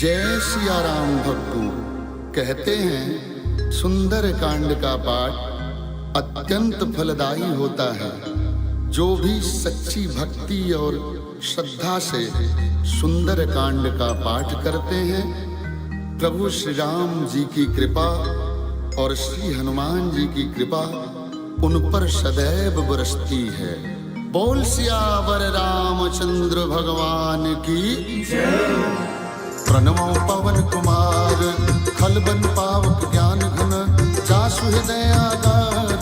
जय सिया राम भक्तों। कहते हैं सुंदर कांड का पाठ अत्यंत फलदायी होता है। जो भी सच्ची भक्ति और श्रद्धा से सुंदर कांड का पाठ करते हैं, प्रभु श्री राम जी की कृपा और श्री हनुमान जी की कृपा उन पर सदैव बरसती है। बोल सियावर रामचंद्र भगवान की जय। प्रणमो पवन कुमार खलबन पावक ज्ञान घन, जासु हृदय आगार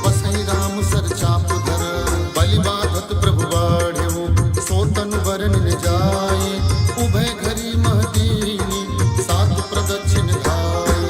बसई राम सर चाप धर। बलि बाधत प्रभु बाढ़्यो सो तनु बरन न जाय, उभय घरी महदीनी सात प्रदक्षिण धाय।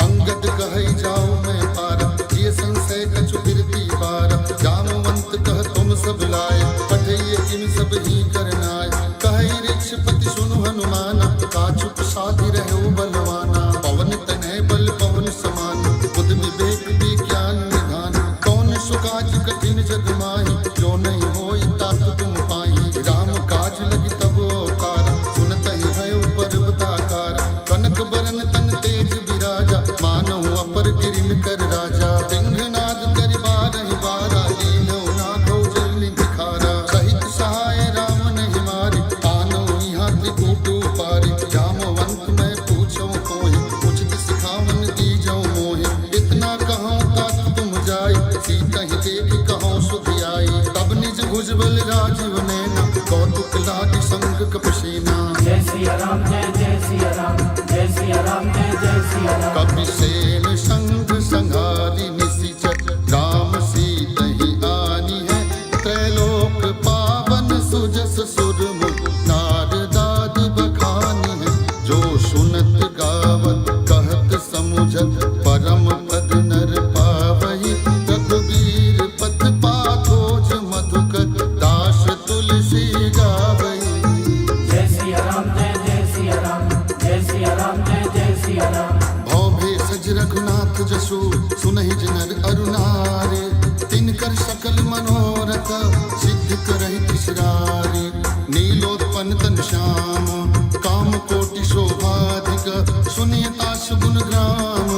अंगद कहई जाओ मैं पार, जिय संशय कछु बिरती पार। जामवंत कह तुम सब लाय, पठइए किन सब ही करनाय। कहई ऋक्षपति सुनु हनुमान, काछुक साधि रहो बलवाना। पवन तनय बल पवन समान, बुद्धि विवेक विज्ञान निधान। कौन सुकाज कठिन जग माहि, जो नहीं होई तात तुम पाहि। राम काज लगी तब अवतार, सुनतहि भयो पर्वताकार। कनक बरन तन तेज विराजा, मानहु अपर किरिन कर राजा। सिंहनाद करि बारहि बारा, लील्हु नाथो जलनि भिखारा। सहित सहाय राम नहीं मारि, आनहु यहाँ त्रिकूट पारि। जामवंत मैं पूछो कोहि, उचित सिखावन दीजौ मोहि। इतना कहूँ तात तुम जाय, सीता ही देख कहूँ सुध आई। तब निज भुजबल राजीव नैना, कौतुक लागी संग कपसेना। जय सिया राम जय जय सिया राम, जय सिया राम जय जय सिया राम। कपिसेन संग संहारी निशिचर, राम सीता ही आनी है। त्रैलोक पावन सुजस सुरमुख, नारदाद बखानी है। जो सुनत गावत कहत समुझत, परम पद नर पावहि। रघुबीर पथ पाथोज मधुकर, दास तुलसी गावई। जय सिया राम जय जय सिया राम, जय सिया राम जय जय सिया राम। भव भेषज रघुनाथ जसु, सुनहि जनर अरुणारे। तिनकर सकल मनोरथ, सिद्ध करहि तिसरारे। नीलोत्पन्न तन श्याम, काम कोटि शोभाधिक। सुनियता सुगुण ग्राम,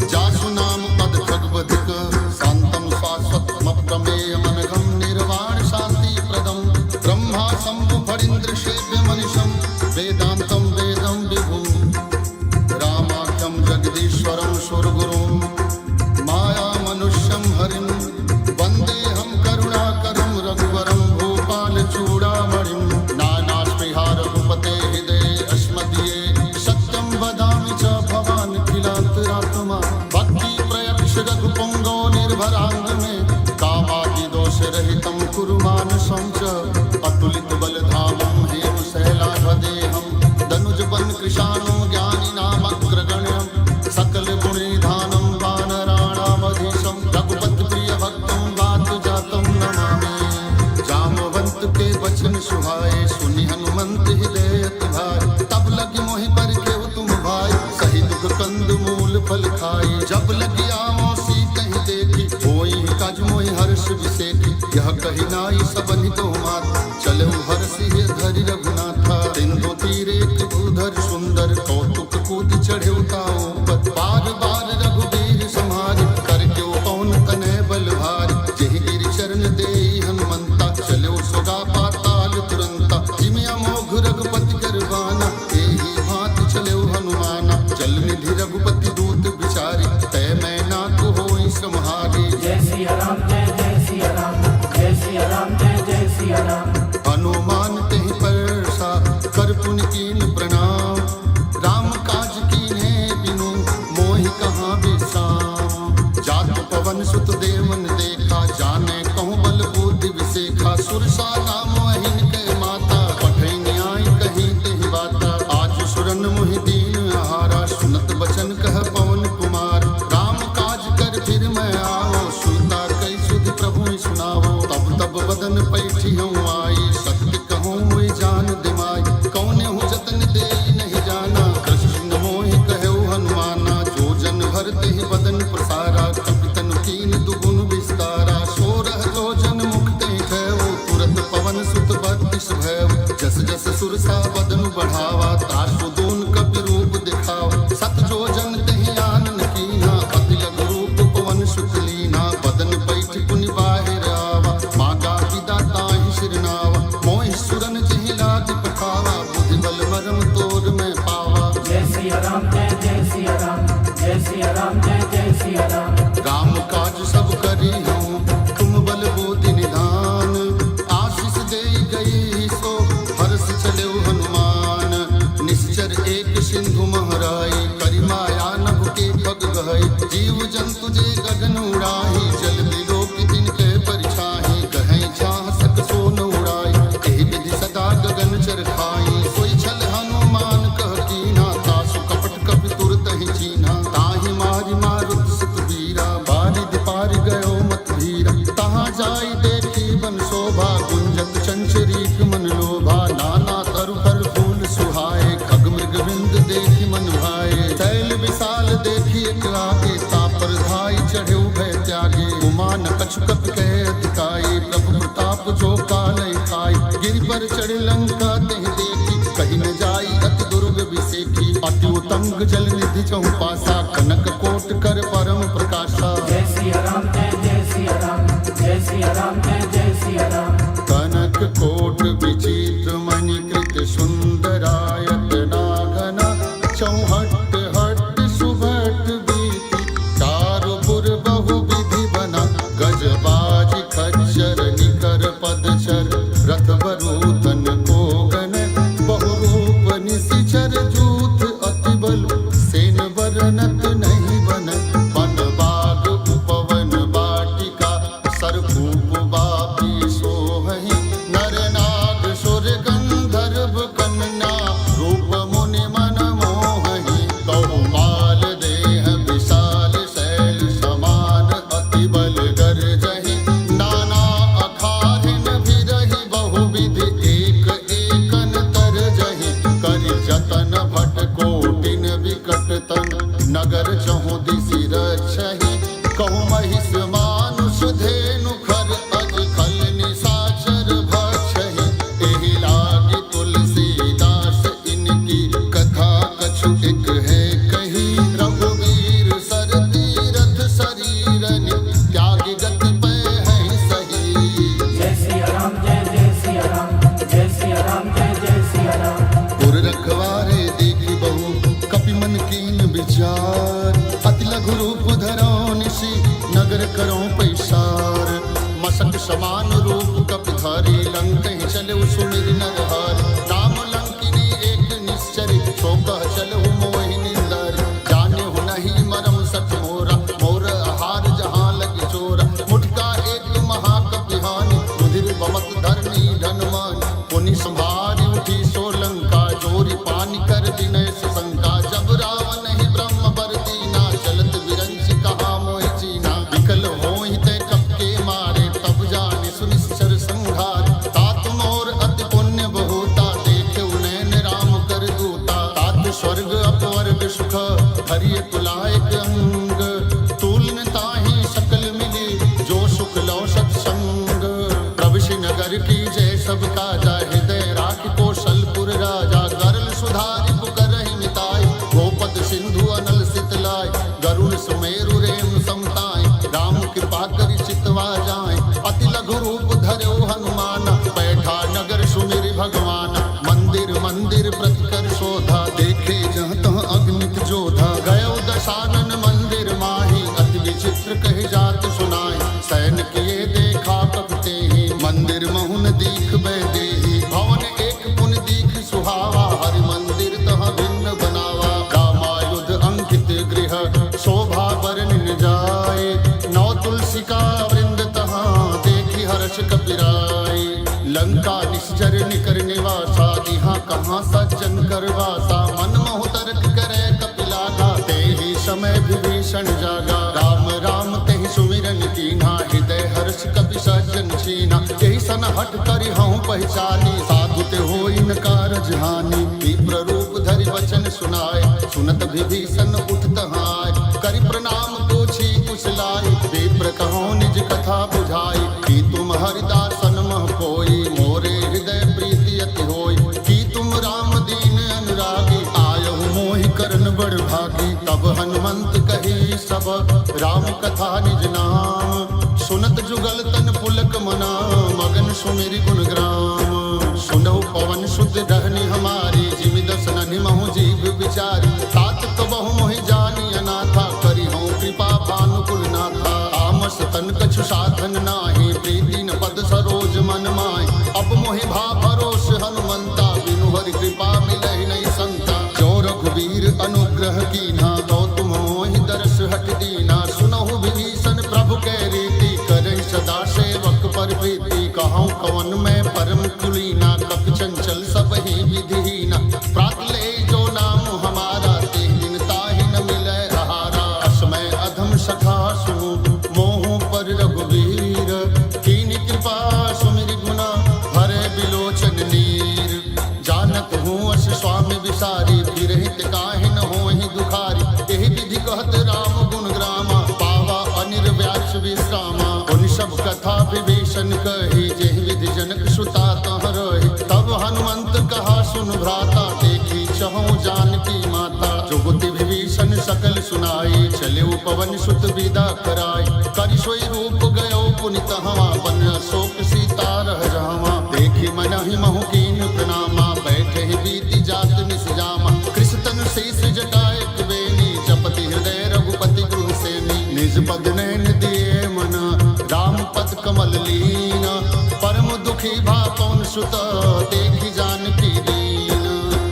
जासु नाम पद खगवधिक। शांतम शाश्वतम प्रमेय मनघम, निर्वाण शांति प्रदम। ब्रह्मा शंभु फणीन्द्र सेव्य मनिषम, वेदांतम वेदम विभुम। रामाख्यम जगदीश्वरम सुरगुरुम, माया मनुष्यम हरिम। वंदे हम करुणाकरम रघुवरम, भूपाल चूड़ामणिम। नानास्पृहा रघुपते हृदये अस्मदीये, सत्यम वदामि च भवान् किलान्तरात्मा। भक्ति प्रयक्ष रघुपुंगो निर्भरांग में, कामादि दोष रहितं कुरु मानसं च। अतुलित बलधामं हेम शैलाधदेहं, दनुज बन कृशानं ज्ञानिनामग्रगण्यं। सकल गुणनिधानं वानराणामधीशं, रघुपति प्रिय भक्तं वात जातं नमामि। जामवंत के वचन सुहाए, सुनि हनुमंत हृदय भाई। तब लगी मोहि पर केहु तुम भाई, सही दुख कंद मूल फल खाई। जब लगी आवो सीतहि देखी, होई काज मोहि हर्ष विसेखी। यह कही नाई सबनि तो मात, चलऊ हरषि धरि रघुनाथा। सिंधु तीरे भूधर सुंदर, कौतुक कूद चढ़े ताऊ पत। बार बार रघुबीर संहारि, करके पवन तनय बल भारी। जेहि गिरि चरण देई हनुमंता, चलो सुगा पाताल तुरंता। जिमि अमोघ रघुपति करवाना, एहि भांति चलो हनुमाना। जल निधि रघुपति दूत बिचारी, तय मैं नाथ होई सम्हारी। जय सिया राम जय जय सिया राम, जय सिया राम जय जय सिया राम। हनुमान तेहि परसा, कर पुनि कीन प्रणाम। राम काज कीन्हे बिनु, मोहि कहाँ बिसाम। जात पवन सुत देवन देखा, जाने कहूँ बल बुद्धि विसेखा। सुरसा नाम अहिन के माता, पठै न्याय कहीं तेहि बाता। आज सुरन मुहि दीन आहारा, सुनत बचन कह पवन कुमार। राम काज कर फिर मैं आओ, सुनता कई सुधि प्रभु सुनावो। तब तब बदन पैठी हूँ आई, सत्य कहूँ मुझ जान दिमाई। कौने हूँ जतन दे नहीं जाना, कृष्ण मोहि कहो हनुमाना। जो जन भरते ही बदन प्रसारा, कपितन कीन दुगुन विस्तारा। सोरह लोचन मुख ते भयो, तुरत पवन सुत बत्तीस भयो। जस जस सुरसा बदन बढ़ावा, तासु दून कप जय सिया राम जय सिया राम जय सिया राम जय सिया राम। राम काज सब करी हूँ तुम बल बुद्धि निधान, आशीष दे गई सो हर्ष चले हनुमान। निश्चर एक सिंधु महराई, करी माया नभ के पग गहई। जीव जंतु जे गगन उड़ाही, जल बिलोक तिनके परिछाही। कहीं चाह सक सो न उड़ाई, एहि विधि सदा गगन चर खाई। सोई छल हनुमान कह कीन्हा, तासु कपट कपि तुरत ही चीन्हा। ताहि मारि मारुत सुत वीरा, बारिद पारि गयो मत भीरा। तहाँ जाई देखी बन शोभा, गुंजत चंचरीक मन लोभा। नाना तरु फल फूल सुहाए, खग मृग बिंद देखी मन भाए। शैल विशाल देखी एक आगे, तापर धाई चढ़े भय त्यागे। उमान कछु कपि कहे अधिकाई, प्रभु प्रताप जो कालय खाई। गिरि पर चढ़े लंका तहि देखी, कहीं न जाई अति दुर्ग विसेखी। अति उतंग जल निधि चहु पासा, कनक कोट कर परम प्रकाशा। जय सिया राम जय सिया राम जय सिया राम जय सिया राम। कनक कोट विचित्र मणिकृत सुंदरायत नागना। चौहट हट सुभट बीति, चारुपुर बहु विधि बना। गजबाज खच्चर निकर पदचर, रथ बरूतन कोगन। बहुरूप निशिचर जूथ अति बल, सेन बरनत नहीं बन। वन बाग उपवन बाटिका, सरभूप बापी सोहहि। नर नाग सुर गंधर्व कन्या, रूप मुनि मन मोहहि। कहुमाल देह विशाल शैल समान, अति बल गर्जहि। नाना अखारिन भिरहि, बहुविधि एक एकन तरजहि। करि जतन भट कोटिन विकट तन, नगर चहु दिसि रक्षहि। कहु महिष मानुष धेनु खर, अज खल निशाचर भक्षहि। एहि लागी तुलसीदास इनकी, कथा कछु एक है कही। रघुवीर सर तीरथ शरीरनि, त्यागी गति पै हैं सही। जय सिया राम जय सिया राम जय सिया राम जय सिया राम। पुर रखवारे देखी बहु, कपि मन कीन विचार। अति लघु रूप धरो निशि, नगर करो पैसार। मसक समान रूप कपि धारी, लंकहि चलऊ सुमिर नरहार। राम लंकिनी एक निश्चर, सो कह चलऊ मोहि निंदर। जानेहु नहीं मरम सठ मोरा, मोर आहार जहाँ लग चोरा। मुठका एक महाकपि हानि, रुधिर बमत धरनी धनमान। पुनि संभारी उठी सो लंका, जोरी पानी कर विनय सुशंका। जब रावण ही ब्रह्म बर दीना, चलत विरंच कहा मोहि चीना। विकल होहि ते कपके मारे, तब जानि सुनिश्चर संहार। तात मोर अति पुण्य बहुता, देखे नैन राम कर दूता। तात स्वर्ग अपवर्ग सुख, हरिय कुलायक अंग। तुलन ताहि सकल मिली, जो सुख लो सत्संग। प्रविशि नगर की जय सब काजा, हृदय राखि कौशलपुर राजा। गरल सुधारि पुकरहि मिताई, गोपद सिंधु अनल सितलाय। गरुड़ सुमेरु रेम समताय, राम कृपा करि चितवा जाय। अति लघु रूप धर्यो हनुमान, बैठा नगर सुमिरि भगवान। मंदिर मंदिर प्रति कर शोधा, देखे जहाँ तहाँ अग्नित जोधा। गयो दशानन मंदिर माही, अति विचित्र कहि जात सुनाय। सैन किए देखा कपि तेहि, मंदिर महुन दीख बैदेही। भवन एक पुन दीख सुहावा, हरि मंदिर तह भिन्न बनावा। रामायुध अंकित गृह, शोभा बरन जाय। नौ तुलसी का वृंद तहाँ, देखी हर्ष कपिराय। लंका निश्चर निकर निवासा, यहाँ कहाँ सज्जन करवासा। मन मोह तर्क करे कपिलागा, तेहि समय विभीषण जागा। राम राम तेहि सुमिरन कीन्हा, हृदय हर्ष कपि सज्जन छीना। यही सन हट करि हऊँ पहचानी, साधु ते होई न कारज हानि। विप्र रूप धरि वचन सुनाय, सुनत विभीषण उठत हाय। करि प्रणाम पूछी कुशलाई, विप्र कहो निज कथा बुझाई। कि तुम हरिदासन मह कोई, मोरे हृदय प्रीति अति होई। कि तुम राम दीन अनुरागी, आयहु मोहि करन बड़ भागी। तब हनुमंत कही सब, राम कथा निज नाम। सुनत जुगल तन पुलक मना, मगन सुमिरि गुण ग्राम। सुनौ पवन सुत रहनि हमारी, जिमि दसन निमहु जीव विचारी तात तो बहु मोहि जानी अनाथा करी हूँ कृपा भानुकुल नाथा तामस तन कछु साधन नाही प्रीति न पद सरोज मन माय अब मोहि भा भरोस हनुमंता बिनु हरि कृपा मिलहि नहीं संता जो रघुवीर अनुग्रह कीना तो तुम मोहि दरस हट दीना सुनहु विभीषण प्रभु के रीति करहि सदा सेवक पर प्रीति कहूँ कवन में परम कुलीना कपि चंचल सब ही विधिहीना प्रात ले जो नाम हमारा ते दिन ताहि न मिलै आहारा असमय अधम सखा सुनु मोह पर रघुवीर कीनि कृपा सुमिरि गुना भरे बिलोचन नीर जानत हूँ अस स्वामी विसारी फिरहित काहि न होहि दुखारी एहि विधि कहत राम गुण ग्रामा पावा अनिर्व्यास विश्रामा उन सब कथा विभीषण कही जेहि विधि जनक सुता तह रही तब हनुमंत कहा सुन भ्राता देखी चहु जानकी माता जुगति विभीषण सकल सुनाई चले पवन सुत विदा कराई करि सोई रूप गयो पुनित हवा बन अशोक सीता रह जावा देखी मनहि महु कीन प्रणामा बैठे ही बीती जात निस जामा कृष तनु शेष जटाय कुबेनी जपति हृदय रघुपति गुरु सेनी निज पद नैन दिए मन राम पद कमल लीना परम दुखी भा पवन सुत देखी जानकी दीन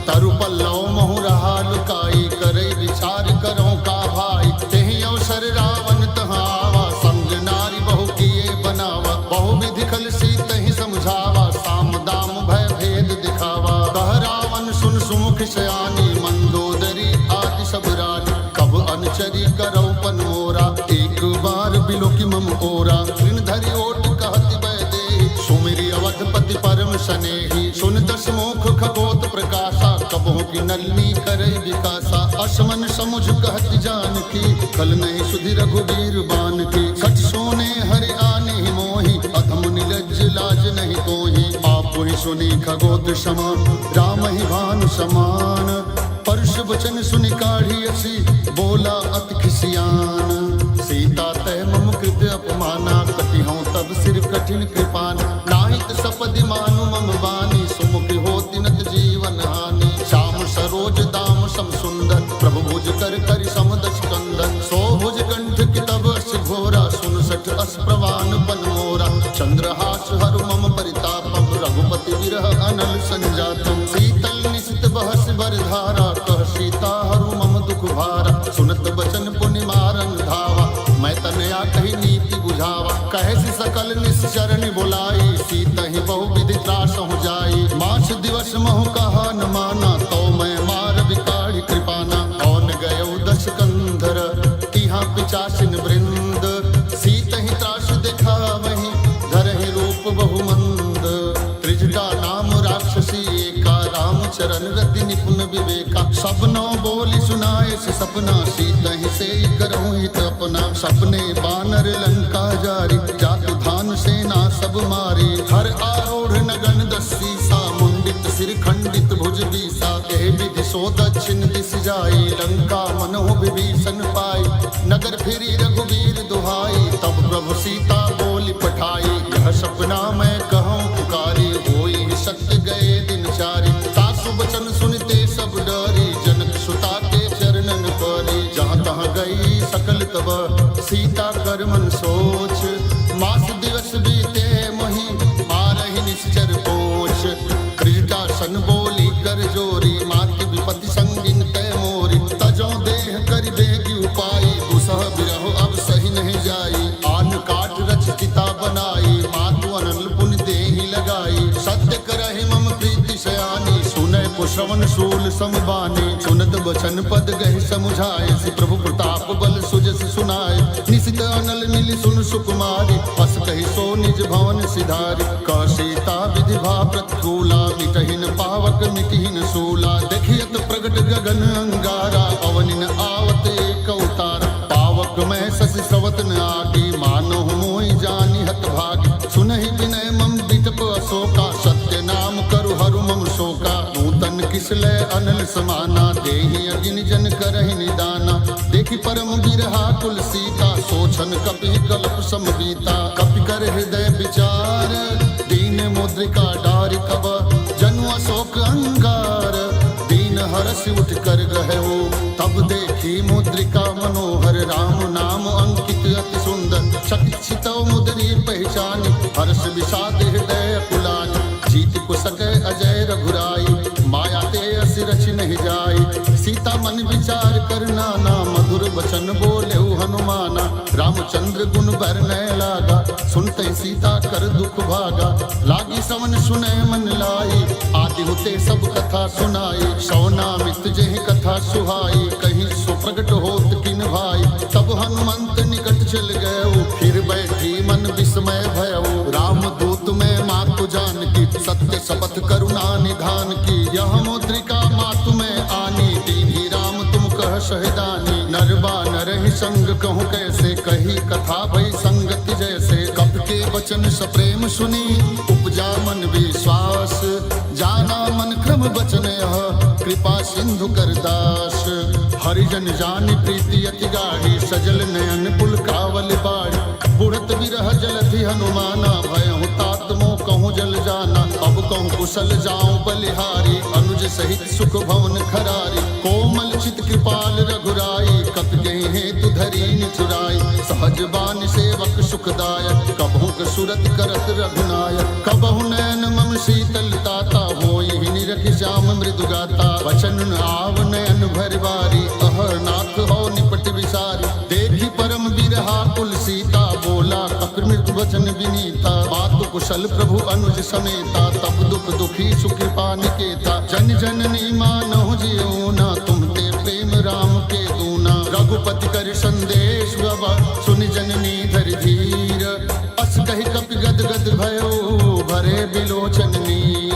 तरु पल्लव महु रहा लुकाई करे विचार करो का भाई तेहि अवसर रावण तहावा संग नारी बहु किए बनावा बहु विधि खल सीत ही समझावा साम दाम भय भेद दिखावा कह रावण सुन सुमुख सयानी मंदोदरी आदि सब रानी कब अनुचरी करौ पन मोरा एक बार बिलोकी मम ओरा ऋण धरि ओट कहति बैदे सुमिरि अवधपति परम सनेही सुन दस मुख खगोत प्रकाशा कबहु की नलनी करे विकासा असमन समुझ कहति जानकी कल नहीं सुधि रघुवीर बान की सच सोने हरि आने ही मोही अधम निलज्ज लाज नहीं तोही आप ही सुनी खगोत समान राम ही भानु समान परुष वचन सुनि काढ़ी असी बोला अति खिसियान सीता तय मम कृत अपमाना कटि हूँ तब सिर कठिन कृपाना नाहित सपदि मानु मम बानी सुमुख होति नत जीवन हानि श्याम सरोज दाम सम सुंदर प्रभु भुज कर करि समदश कंदन सो भुज कंठ की तब अस घोरा सुन सठ अस प्रवान पन मोरा चंद्रहास हरु मम परितापम रघुपति विरह अनल संजातम शीतल निशित बहस बरधारा कह सीता हरु मम दुख भारा सुनत बचन पुनि मारन धावा मैं तनया कही नीति बुझावा कहे से सकल निश्चरण बुलाई सीता ही बहु विधि त्रास हो जाई मास दिवस महु कहा न माना तो मैं मार विकाढ़ कृपाना औन गयो दश कंधर तिहा पिचासिन वृंद सीत ही त्रास देखा वही धरहि रूप बहु मंद त्रिजटा नाम राक्षसी एका राम चरण रति निपुण विवेका सबनो बोली सुनाए से सपना सीत ही से करहु हित अपना सपने बानर लंका जारी जातु धान सेना सब मारी हर आरूढ़ नगन दस्सी सा मुंडित सिर खंडित भुज बीसा ए विधि सो दक्षिण दिश जाई लंका मनहु विभीषण पाई नगर फिरी रघुवीर दुहाई तब प्रभु सीता बोली पठाई यह सपना मैं कहूँ पुकारी होई सत्य गए दिन चारी सासु वचन सुनते सब डरी जनक सुता के चरणन परी जहाँ तहाँ गई सकल तब सीता कर मन सोच मास दिवस बीते मही मारहि निश्चर पोष कृष्टा सन बोली कर जोरी मात विपति संगिन तय मोरी तजो देह कर बेगी उपाई दुसह बिरहो अब सही नहीं जाई आन काट रच चिता बनाई मातु अनल पुन देहि लगाई सत्य करहि मम प्रीति सयानी सुनय पुश्रवण शूल समबानी सुनत बचन पद गहि समुझाए श्री प्रभु प्रताप बल सुजस सुनाए निशित अनल मिली सुन सुकुमारी बस कहि सो निज भवन सिधारी कह सीता विधि भा प्रतिकूला मिटहिन पावक मिटहिन सूला देखियत प्रगट गगन अंगारा पवनिन आवत एक अवतार पावक में शशि स्रवत न आगी मानो मोहि जानी हत भागी सुनहि विनय मम विटप अशोका सत्य नाम करु हरु मम शोका नूतन किसले अनल समाना देहि अगिन जन करहि निदाना देखि परम बिरहा कुल सीता सोचन कपि कल्प समबीता कपि कर हृदय विचार दीन मुद्रिका डारि कब जनु अशोक अंगार दीन हर हरस उठ कर गहु। तब देखी मुद्रिका मनोहर राम नाम अंकित अति सुंदर। चकित मुद्री पहचान हर्ष विषाद हृदय कुलान। जीत को सके अजय रघुराई माया ते अस रच नहीं जाई। सीता मन विचार कर नाना मधुर वचन बोले हनुमाना। रामचंद्र गुण बरनय लागा सुनते सीता कर दुख भागा। लागी सवन सुने मन लाई आदि होते सब कथा सुनाई। सौनामित जेहि कथा सुहाई कहीं सो प्रगट होत किन भाई। तब हनुमंत निकट चल गए फिर बैठी मन विस्मय भयो। राम दूत में मातु जान की सत्य शपथ करुणा निधान की। यह मुद्रिका मातु में आनी दीनी राम तुम कह सहदानी। नरबा नरहि संग कहूँ कैसे कही कथा भई संगति जैसे। कप के वचन सप्रेम सुनी उपजा मन विश्वास। जाना मन क्रम वचन यह कृपा सिंधु कर दास। हरिजन जानी प्रीति अति गाढ़ी सजल नयन पुलकावल बाड़ी। बुढ़त विरह जलधि हनुमाना भयहु तात मोह कहूँ जल जाना। अब कहूँ कुशल जाऊं बलिहारी अनुज सहित सुख भवन खरारी। कोमल चित कृपाल रघुराई कप गए हेतु धरी निचुराई। सहज बान सेवक सुखदायक कबहु सुरत करत रघुनायक। कबहु नयन मम शीतलताता होई निरख श्याम मृदु गाता। वचन आव नयन भरवारी अहरनाथ हो निपट विसारी। देखी परम बिरहा कुल सीता बोला कपिमृत वचन विनीता। मातु कुशल प्रभु अनुज समेता तब दुख दुखी सुकृपा निकेता। जन जननी मानहु जियो ना तुम ते प्रेम राम के दूना। रघुपति कर संदेश बाबा सुनि जननी धर धीर। अस कहि कपि गद गद भयो भरे बिलोचन नीर।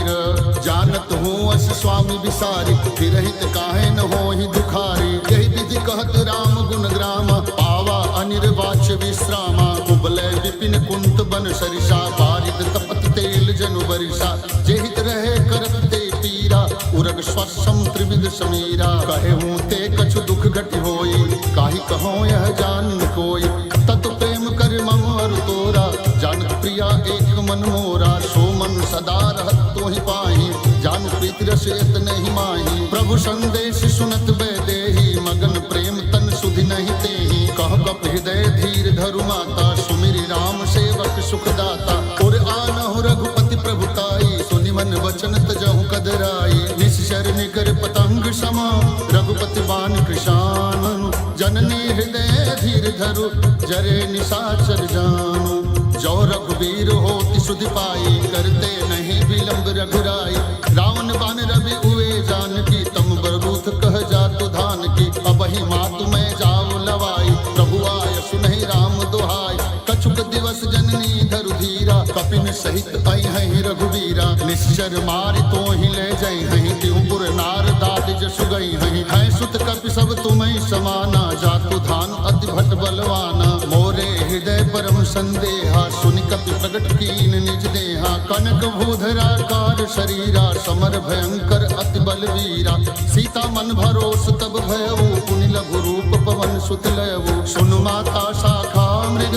जानत हूँ अस स्वामी विसारी विरहित काहे न होहि दुखारी। यही विधि कहत राम गुण ग्राम पावा अनिर्वाच्य विश्रामा। कुबलय विपिन कुंत बन सरिषा बारिद तपत तेल जनु बरिषा। जेहित रहे करत ते पीरा उरग स्वसम त्रिविध समीरा। कहे हूँ ते कछु दुख घटि होई काहि कहो यह जान कोई। तत प्रेम कर मम अरु तोरा जानत प्रिया एक मन मोरा। सो मन सदा रहत तोहि पाहि जानु प्रीति रस एत नहीं माही। प्रभु संदेश सुनत बैदेही मगन प्रेम तन सुधि नहीं तेहि। कह कप हृदय धीर धरु माता सुमिरि राम सेवक सुखदाता। और आनहु रघुपति प्रभुताई सुनि मन वचन तजहु कदराई। निश्चर निकर पतंग समा रघुपति बान कृशान। जननी हृदय धीर धरु जरे निशाचर जानु। जो रघुवीर होति सुधि पाई करते नहीं विलंब रघुराई। रावण बान रवि उए जान की तम बरबूथ कह जातु धान की। अबहि मातु में जाओ लवाई प्रभु आय सुनहि राम दुहाई। कछुक दिवस जननी धरु धीरा कपिन सहित आई है रघुवीरा। निश्चर मारि तो ही ले जाई है त्योपुर नार दाद जसु गई है। सुत कपि सब तुम्हें समाना जातु धान अति भट बलवाना। मोरे हृदय परम संदेहा सुनि कपि प्रगट कीन निज देहा। कनक भूधराकार शरीरा समर भयंकर अति बलवीरा। सीता मन भरोस तब भयउ पुनि लघु रूप पवन सुत लयउ। सुनु माता शाखा मृग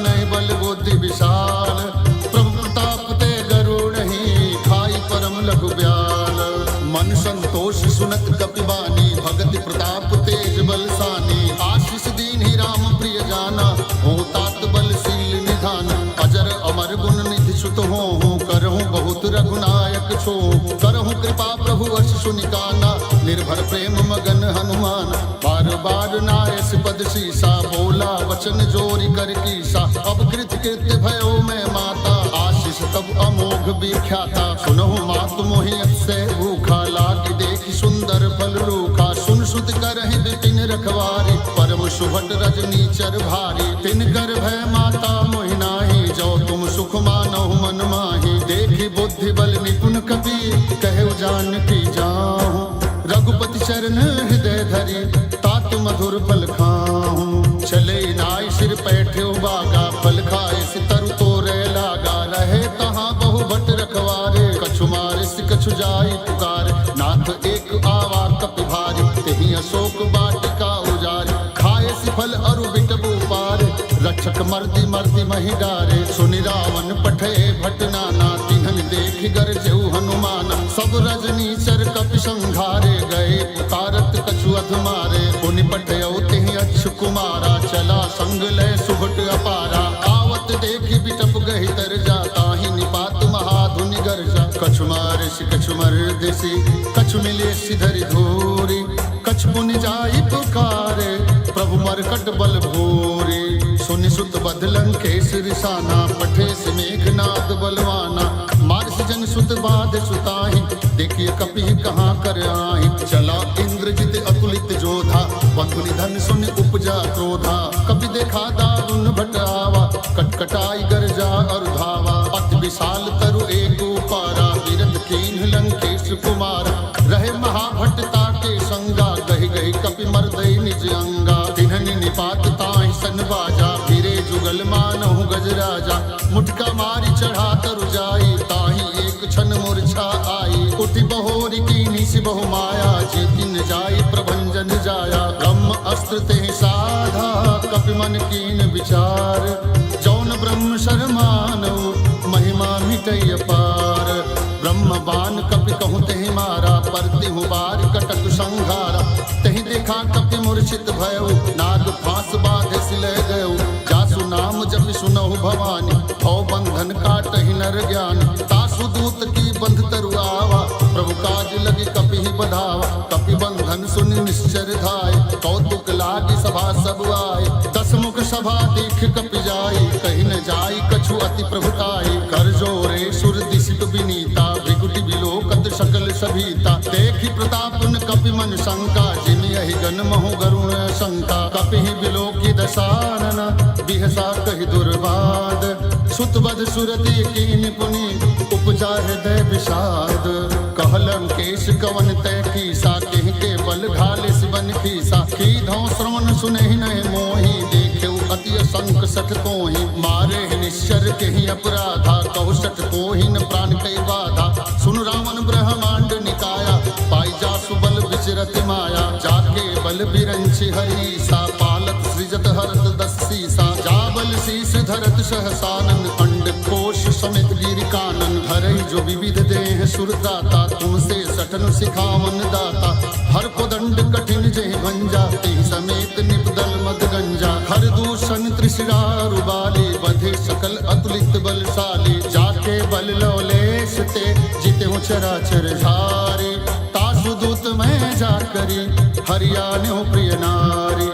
नय बल बुद्धि विशाल। प्रभु प्रताप ते गरुड़हि खाई परम लघु ब्याल। मन संतोष सुनत कपिबानी भगति प्रताप तेज बलसानी। आशीष दीन्हि राम प्रिय जाना हो तात बलशील निधान। अजर अमर गुण निधि सुत हो करहु बहुत रघुनायक छो। करहु कृपा प्रभु अस सुनिकाना निर्भर प्रेम मगन हनुमान। बार बार नायस पद सीसा बोला वचन जोरी कर कीसा। अब कृत कृत्य भयो मैं माता आशीष तब अमोघ विख्याता। सुनहु मातु मोहि अतिशय भूखा लागी देखी सुंदर फल रूखा। सुन सुत करहि विपिन रखवारी परम सुभट रजनी चर भारी। तिन कर भय माता मोहि नाहि जो तुम सुख मानहु मन माहि। देखी बुद्धि बल निपुण कपि कहु जान की जाहु। रघुपति चरण हृदय धरि तात मधुर फल खाहु। चले नाई सिर पैठे बागा फल खाए सितरु तोरे लागा। रहे तहाँ बहु भट रखवारे कछु मारे कछु जाई पुकार। नाथ एक आवा कपि भारी तेहि अशोक वाटिका उजारी। खाए सिफल अरु बिटबु पारे रक्षक मर्दी मर्दी महि डारे। सुनि रावण पठे भट नाना तिन्हन देखि गरजेउ हनुमाना। सब रजनीचर कपि संघारे गए पुकारत कछु अधमारे पुनि पटयौ तेहि अच्छु कुमारा चला संग लय सुभट अपारा आवत देखी बिटप गहि तरजा ताहि निपात महाधुनि गर्जा कछु मारिसि कछु मर्दिसि कछु मिले सिधरि धूरी कछु पुनि जाई पुकारे प्रभु मरकट बल भूरी सुनि सुत बद लंकेश रिसाना पठेस मेघनाद बलवाना मारिस जन सुत बाध सुताहि देखिए कपि कहाँ कर आहि चला इंद्रजित अतुलित जोधा बंधु निधन सुनि उपजा क्रोधा कपि देखा दारुण भट आवा कटकटाई गर्जा और धावा अति विशाल तरु एक पारा विरत कीन्ह लंकेश कुमारा रहे महाभट्टता के संगा गहि गहि कपि मर्दई निज अंगा तिन्हनि निपात ताहि सन बाजा फिरे जुगल मानहु गजराजा मुटका मारी चढ़ा तरु जाई ताहि एक क्षण मूर्छा आई उठि बहोरी कीनी सि बहु माया जीति न जाई प्रभंजन जाया ब्रह्म अस्त्र तेहि साधा कपि मन कीन विचार जौन ब्रह्म शर्मानौ महिमा मिटै अपार ब्रह्म बान कपि कहूँ तेहि मारा परति हूँ बार कटक संघारा तेहि देखा कपि मूर्छित भयो नाग फांस बाधे सिलय गयो जासु नाम जप सुनहु भवानी भव बंधन काटहि नर ज्ञान तासु दूत की बंध तरु आवा प्रभु काज लगे कपि ही बधावा कपि बंधन सुनि निश्चर धाय कौतुक लागी सभा सब आए दस मुख सभा देख कपि जाई कहीं न जाई कछु अति प्रभुताई कर जोरे सुर दिशित विनीता भृगुटि विलोकत सकल सभीता देखी प्रतापुन कपि मन शंका जिन यही गण महु गरुण शंका कपि ही विलोकी दशानन बिहसा कहि दुर्वाद सुतवद सुरति कीन पुनि उपजा हृदय विषाद कहलम केश कवन तय कीसा केहि के बल घालिस बन खीसा की धौ श्रवण सुनहि नहि मोहि देखेउ अति असंक सठ कोहि मारे निश्चर केहि अपराधा कहु सठ कोहि न प्राण कई बाधा सुन रावण ब्रह्मांड निकाया पाई जासु बल विचरति माया जाके बल बिरंचि हरीसा पालत सृजत हरत दस्सीसा जाबल शीस धरत सहसानन अंड कोश समेत गिरिकानन धरई जो विविध देह सुरदाता तुमसे सठन सिखावन दाता हर को दंड कठिन जय भंजा तेहि समेत निपदल मद गंजा हर दूषण त्रिशिरा रुबाली बधे सकल अतुलित बलशाली जाके बल लौलेश ते जिते हूँ चराचर झारे तासु दूत मैं जाकरी हरियाणो प्रिय नारी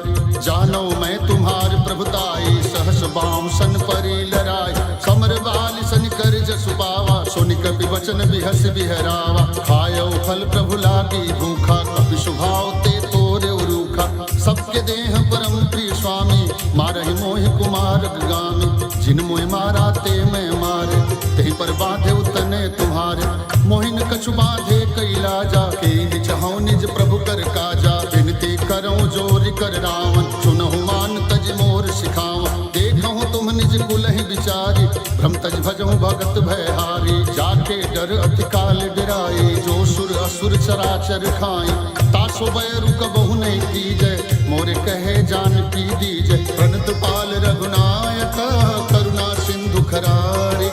जानो मैं तुम्हार प्रभुताई सहस बाम सन परी लराय समर बाल सन कर जसु पावा सुनि कपि वचन बिहस बिहरावा खायो फल प्रभु लागी भूखा कपि सुभाव ते तोरे रूखा सबके देह परम प्रिय स्वामी मारहि मोहि कुमार गामी जिन मोहि मारा ते मैं मारे तेहि पर बाधे उतने तुम्हारे मोहिन कछु बाधे कैला जा के चाहौ निज प्रभु कर काजा विनती करौ जोरि कर रावण सुनहु मान तज मोर सिखाव देखहु तुम निज कुलहि विचारी भ्रम तज भजहु भगत भयहारी जाके डर अति काल डराए जो सुर असुर चराचर खाए तासो बैरु कबहु नहीं कीजय मोरे कहे जान की दीजय प्रणत पाल रघुनायक करुणा सिंधु खरारे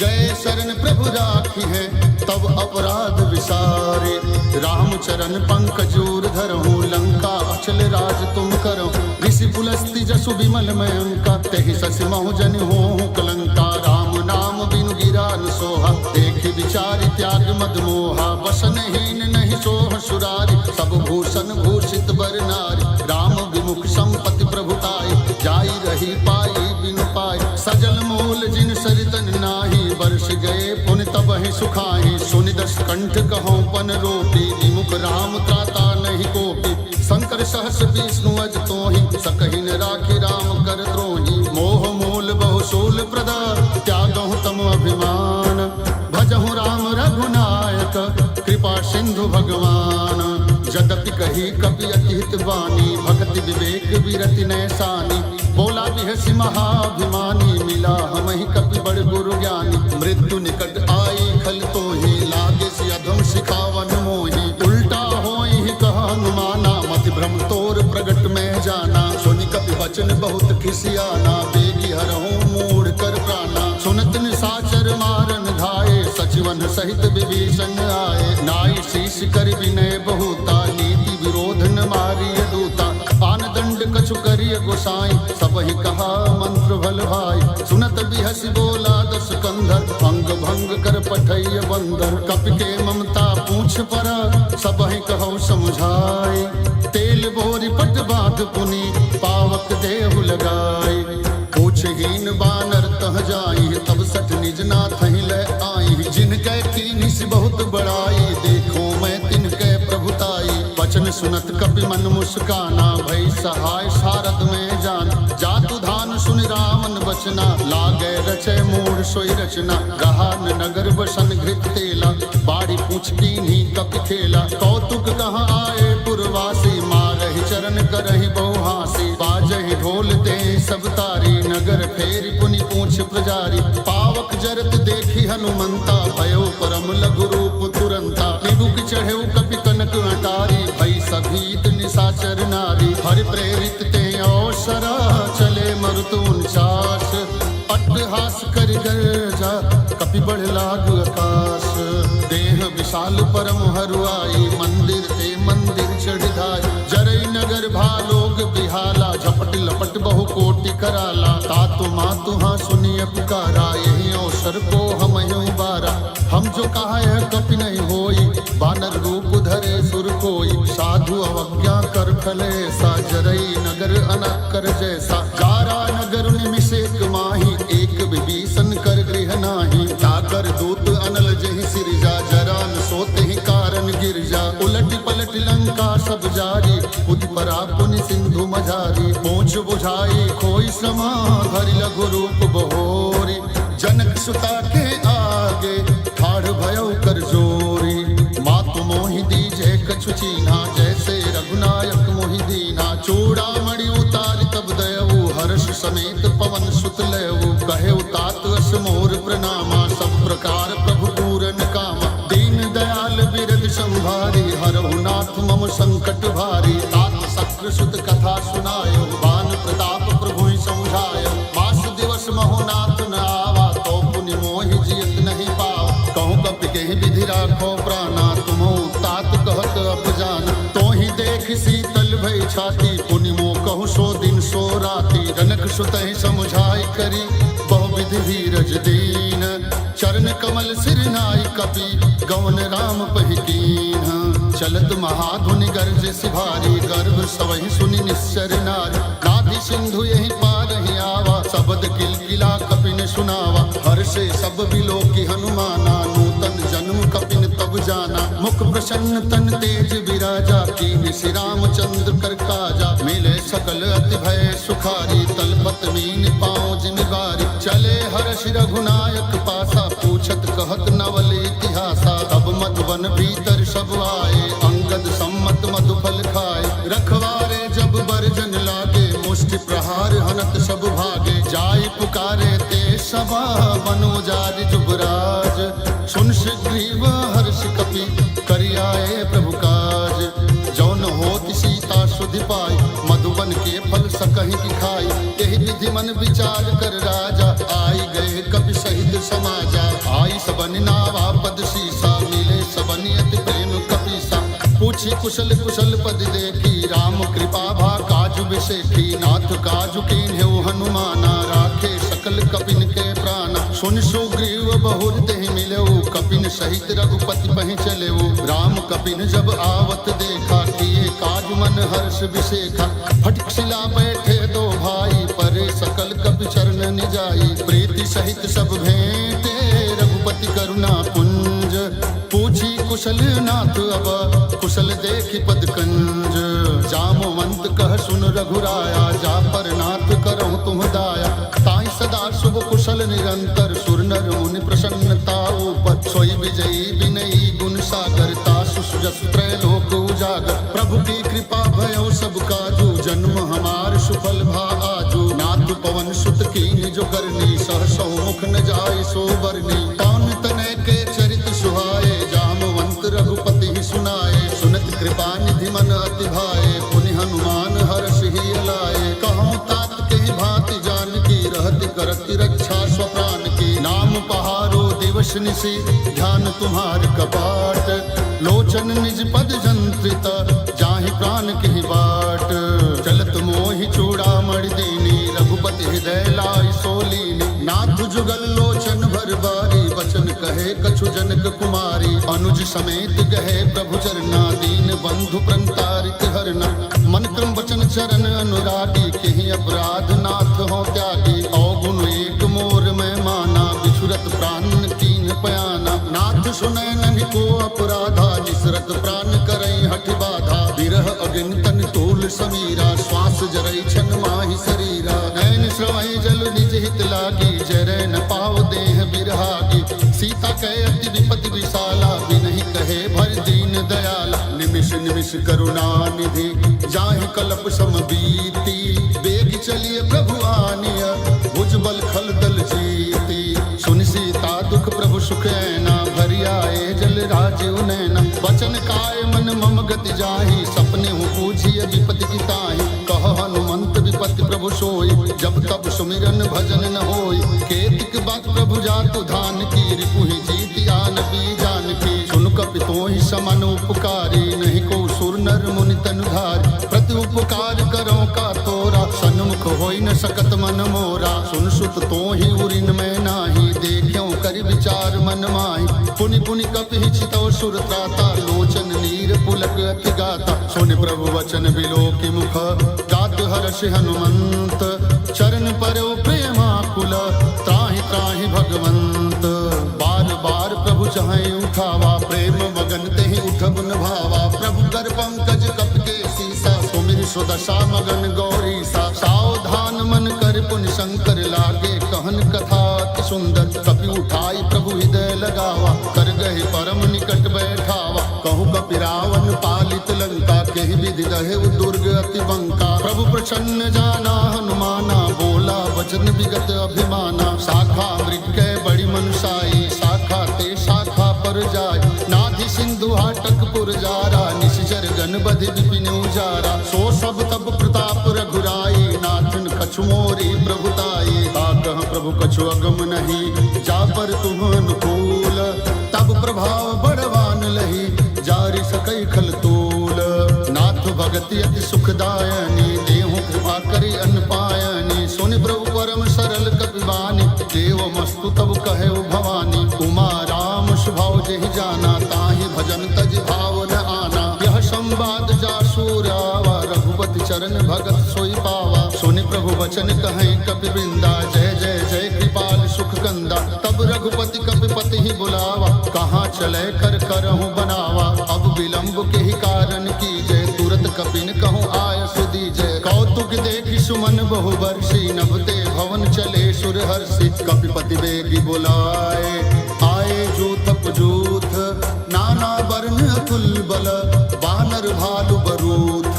गए शरण प्रभु राखी है तब अपराध विसारे राम चरण पंकजूर धरहूँ लंका अचल राज तुम करो ऋषि पुलस्ति जसु विमल में अंका तेहि ससि महु जन हो कलंका राम नाम बिनु गिरा न सोहा देखि विचारि त्याग मद मोहा वसनहीन नहीं सोह सुरारि सब भूषण भूषित बर नारी राम विमुख संपत्ति प्रभुताई जाई रही पाई बिनु पाई सजल मूल जिन सरितन नाही वर्ष गए पुन तब ही सुखाही सुनि दस कंठ कहो पन रोपी विमुख राम त्राता नहीं कोपी शंकर सहस विष्णु अज तोहि सकहि न राखि राम कर द्रोही मोह मूल बहु शूल प्रदा त्यागहु तम अभिमान भजहु राम रघुनायक कृपा सिंधु भगवान जगति कही कपि अति हित वाणी भक्ति विवेक विरति नैसानी बोला बिहसि महाभिमानी मिला हमहि कपि बड़ गुरु ज्ञानी मृत्यु निकट आई खल तोहि लागे सि अधम सिखावन मोहि उल्टा होई कहनु माना मति भ्रम तोर प्रगट में जाना सुनि कपि वचन बहुत खिसियाना बेगी हरहु मूढ़ कर प्राणा सुनत निशाचर मारन धाये, सचिवन सहित विभीषण आए। नाई शीश कर विनय बहुता, नीति विरोध न मारिय दूता। आन दंड कछु करिय गोसाई, सबहि कहा मंत्र भल भाई। सुनत बिहस बोला दस कंधर, अंग भंग कर पठैय बंदर। कपि के ममता पूछ पर, सबहि कहौ समझाई। तेल बोरी पट बांध पुनि, पावक देहु लगाई। पूछहीन बानर तह जाई, तब सठ निज नाथ ले आई। जिनकै कीन्ही सि बहुत बड़ाई, देखो मैं तिनकै प्रभुताई। वचन सुनत कपि मन मुस्काना, भई सहाय सारद में जान। जातु धान सुनि रामन वचना, लागे रचय मूढ़ सोई रचना। रहा न नगर बसन घृत तेला, बाड़ी पूछ कीन्ही कपि खेला। कौतुक कहाँ आए पुरवासी, मारहि चरण करहि बहु हासी। बाजहि ढोल दे सब तारी, नगर फेरि पुनि पूछ प्रजारी। पावक जरत देखी हनुमंता, भयो परम लघु रूप तुरंता। विभुक चढ़ेउ कपि कनक अटारी, भई सभीत निशाचर नारी। हरि प्रेरित ते अवसरा, चले मरुत 49। अट्टहास करि गर्जा, कपि बढ़ लागु आकाश। देह विशाल परम हरुआई, मंदिर ते मंदिर चढ़ धाई। जरई नगर भालोग बिहाला, झपट लपट बहु कोटि कराला। तातु मातु हाँ सुनिय पुकारा, यही अवसर को हम बारा। हम जो कहा है कपि नहीं होई, बानर रूप धरे सुर कोई। साधु अवज्ञा कर फले सा, जरई नगर अनक कर जैसा। जारा नगर निमिषेक माही, एक विभीषण कर गृह नाही। जाकर दूत अनल जहि सिरजा, जरा न सोते ही कारण गिरजा। उलट पलट लंका सब जारी, उद परा पुनि सिंधु मझारी। पूछ बुझाई खोई समा, धरि लघु रूप बहोरी। जनक सुता के आगे, ठाढ़ भयो कर जोरी। मातु मोहि दीजे कछु चीन्हा, जैसे रघुनायक मोहि दीना। चूड़ामणि उतारि तब दयऊ, हर्ष समेत पवन सुत लयऊ। कहेउ तात अस मोर प्रणामा, सब प्रकार प्रभु पूरन कामा। दीन दयाल बिरद संभारी, हरहु नाथ मम संकट भारी। तात शक्र सुत कथा सुनायो, बान प्रताप प्रभु समझायो। मास दिवस महु नाथ न आवा, तो पुनि मोहि जियत नहीं पावा। कहूँ कपि केहि विधि राखो प्राणा, तुमो तात कहत अब जाना। तो ही देख शीतल भई छाती, पुनि मो कहूँ सो दिन सो राती। जनक सुतहि समझाई करी, बहुविधि धीरज दीन। चरण कमल सिर नाई कपि, गवन राम पहि कीन्ह। चलत महाधुनि गर्ज सिभारी, गर्भ सवहि सुनि निश्चर नारी। नाभि सिंधु यही पार ही आवा, शब्द किलकिला कपिन सुनावा। हर्षे सब बिलोकी हनुमाना, नूतन जन्म कपिन तब जाना। मुख प्रसन्न तन तेज विराजा, कीन्ह श्री रामचंद्र कर काजा। मिले सकल अति भय सुखारी, तलपत मीन पाँव जिन बारी। चले हर्ष रघुनायक पासा, पूछत कहत नवल इतिहासा। अब मधुवन भीतर सब आए, अंगद सम्मत मधुफल खाए। रखवारे जब बरजन लागे, मुष्टि प्रहार हनत सब भागे। जाय पुकारे ते सभा, मनोजारि जुबराज। सुन सुग्रीव हर्ष कपि, करियाए प्रभु काज। जौन होत सीता सुधि पाई, मधुबन के फल सकहि की खाई। यही विधि मन विचार कर राजा, आई गए कपि सहित समाजा। आई सबनि नावा पद सीसा, मिले सबनि अति प्रेम कपीसा। पूछी कुशल कुशल पद देखी, राम कृपा भा काजु विसेखी। नाथ काजु कीन्हेउ हनुमाना, राखे सकल कपिन के प्राणा। सुन सुग्रीव बहुर तेहि मिलेउ, कपिन सहित रघुपति पहि चलेउ। राम कपिन जब आवत देखा, किए काज मन हर्ष विसेखा। फटिक शिला बैठे दो भाई, परे सकल कपि चरण निजाई। प्रीति सहित सब भेंटे, रघुपति करुणा पुंज। पूछी कुशल नाथ अब, कुशल देखि पद कंज। जामवंत कह सुन रघुराया, जा पर नाथ करहु तुम दाया। ताई सदा शुभ कुशल निरंतर, सुर नर मुनि प्रसन्नता ऊपर। सोई विजयी विनयी गुण सागर, तासु सुजस त्रैलोक उजागर। प्रभु की कृपा भयो सब काजू, जन्म हमार सुफल भा आजू। नाथ पवन सुत कीन्ह जो करनी, सहसौ मुख न जाय सो बरनी। कौन तनय के चरित सुहाए, जामवंत रघुपति ही सुनाए। सुनत कृपा निधि मन अति भाए, पुनि हनुमान हर्ष ही लाए। कहूँ तात के भांति जान की, रहति करति रक्षा स्वप्राण की। अहर्षनिशि ध्यान तुम्हार कपाट, लोचन निज पद जंत्रित जाहि प्राण की बाट। चलत मोहि चूड़ामणि दीनी रघुपति हृदय लाई सोलीनी। नाथ जुगल लोचन भर बारी वचन कहे कछु जनक कुमारी। अनुज समेत गहे प्रभु चरना दीन बंधु प्रंतारित हरना। मन क्रम वचन चरण अनुरागी केहि अपराध नाथ हो त्यागी। अवगुण एक मोर में माना बिछुरत प्राण कीन पयाना। नाथ सुनय ननि को अपराधा निसरत प्राण करई हठ बाधा। विरह अग्नि तन तोल समीरा श्वास जरई छन माहि शरीरा। नैन श्रवई जल निज हित लागी जरै न पाव देह बिरहागी। सीता कह अति विपति विशाला बिनहि कहे भर दीन दयाला। निमिष निमिष करुणा निधि जाहि कल्प सम बीती। बेग चलिए प्रभु आनिय भुज बल खल दल जीती। सुन सीता दुख प्रभु सुख ऐना भरि आए जल राजीव नैना। वचन काय मन मम गति जाहि सपने हूँ पूछिए विपति की ताहि। कह हनुमंत विपति प्रभु सोई जब तब सुमिरन भजन न होई। केतिक बात प्रभु जातु धान की रिपुहि जीति आन पी जान की। सुन कपि तोहि समन उपकारी नहीं को सुर नर मुनि तनुधारी। प्रति उपकार करो का तोरा सन्मुख होई न सकत मन मोरा। सुन सुत तोहि उरिन में नाही देख्यो करि विचार मन माहि। पुनि पुनि कपि छितौ सुर त्राता लोचन नीर पुलक अति गाता। सुनि प्रभु वचन बिलोकि मुख गात हर्षि हनुमंत। चरण परौ प्रेमाकुल त्राहि त्राहि भगवंत। बार बार प्रभु चाहे उठावा प्रेम मगन तेहि उठब न भावा। प्रभु कर पंकज कप के सीसा सुमिर सुदशा मगन गौरी सा। सावधान मन कर पुनि शंकर लागे कहन कथा अति सुंदर। कपि उठाई प्रभु हृदय लगावा कर गहे परम निकट बैठावा। कहु कपि रावण पालित लंका केहि विधि दहे दुर्ग अति बंका। प्रभु प्रसन्न जाना हनुमाना बोला वचन विगत अभिमाना। शाखा मृग बड़ी मनुषाई शाखा ते शाखा पर जाय। नाधि सिंधु हाटक पुर जारा निशिचर गण बधि विपिन उजारा। सो सब तब प्रताप रघुराई नाथन कछु मोरी प्रभुताई। कह प्रभु कछु अगम नहीं जा पर तुम अनुकूल। तब प्रभाव बड़वान लही जारि सकई खल तूल। नाथ भगति अति सुखदायनी देहु कृपा करी अन्न पायनी। सुनि प्रभु परम सरल कपिबानी देव मस्तु तब कहे भवानी। उमा राम स्वभाव जेहि जाना ताहि भजन तज भाव न आना। यह संवाद जासुर आवा रघुपति चरण भगत सोई पावा। सुनि प्रभु वचन कहे कपि वृंदा जय जय जय कृपाल सुख कंदा। तब रघुपति कपिपति ही बुलावा कहाँ चले कर करहूँ बनावा। अब विलंब के ही कारण की जय तुरत कपिन कहूँ आय सुधी जय। कौतुक देखि सुमन बहु बरसी नभते भवन चले सुर हर्षि। कपिपति बेगी बुलाए आए जूथ जूथ नाना वर्ण अतुल बल। वानर भालु बरूथ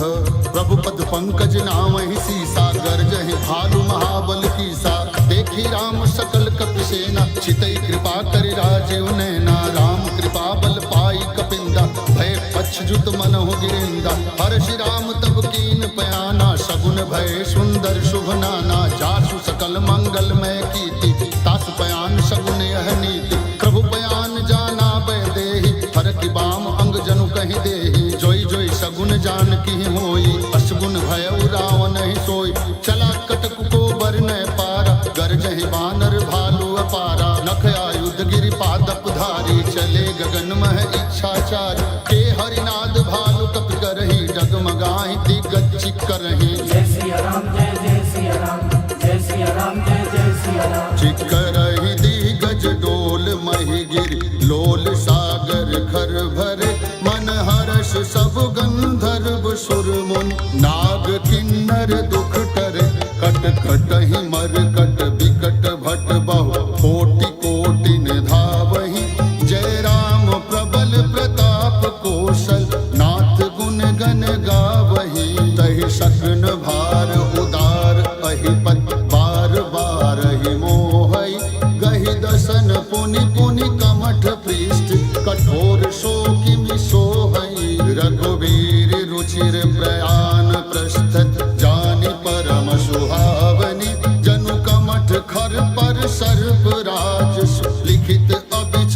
प्रभु पद पंकज नाम ही सीसा। गर्जहि भालु महाबल कीसा देखी राम सकल कपि सेना। छितई कृपा करि राजीव नैना राम कृपा बल पाई कपिंदा। भय पच्छजुत मनहु गिरिंदा हर्षि राम तब कीन पयाना। सगुन भय सुंदर शुभ नाना जासु सकल मंगलमय कीति। तास पयान सगुन यह नीति प्रभु पयान जाना बय देहि। हर की बाम अंग जनु कहि देहि जोई जोई सगुन जान की होई। असगुन भय रावण ही सोई चला कटक को बरनय पारा। गरजहि बानर भालु अपारा नख आयुध गिरि पादप धारी। चले गगन मह इच्छाचारी के हरिनाद भालु कपि करहि। डगमगाहि दिग्गज करहि। जय सिया राम जय जय सिया राम जय सिया राम जय जय सिया राम। चिकरहि दिग्गज डोल महि गिरि लोल सागर खर भरे। मन हर्ष सब गंधर्व सुर मुनि नाग किन्नर दुख टरे। कट कटहि मर कट बिकट भट बहु कोटि कोटि निधावहि। जय राम प्रबल प्रताप कौशल नाथ गुण गण गावहि। तहि सकन भार उदार अहिपत बार बार ही मोहई। गहि दसन पुनि पुनि कमठ पृष्ठ कठोर शोकि मिसोहई। रघुवीर रुचिर प्रयाण प्रस्थ जानि परम सुहावनी। जनु कमठ खर पर सर्प राज लिखित अभिज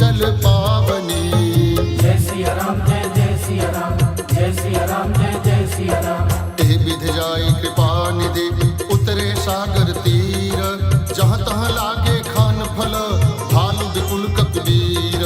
ते विध जाई कृपा निधि उतरे सागर तीर जहाँ तहाँ लागे खान फल भालु विपुल कपिवीर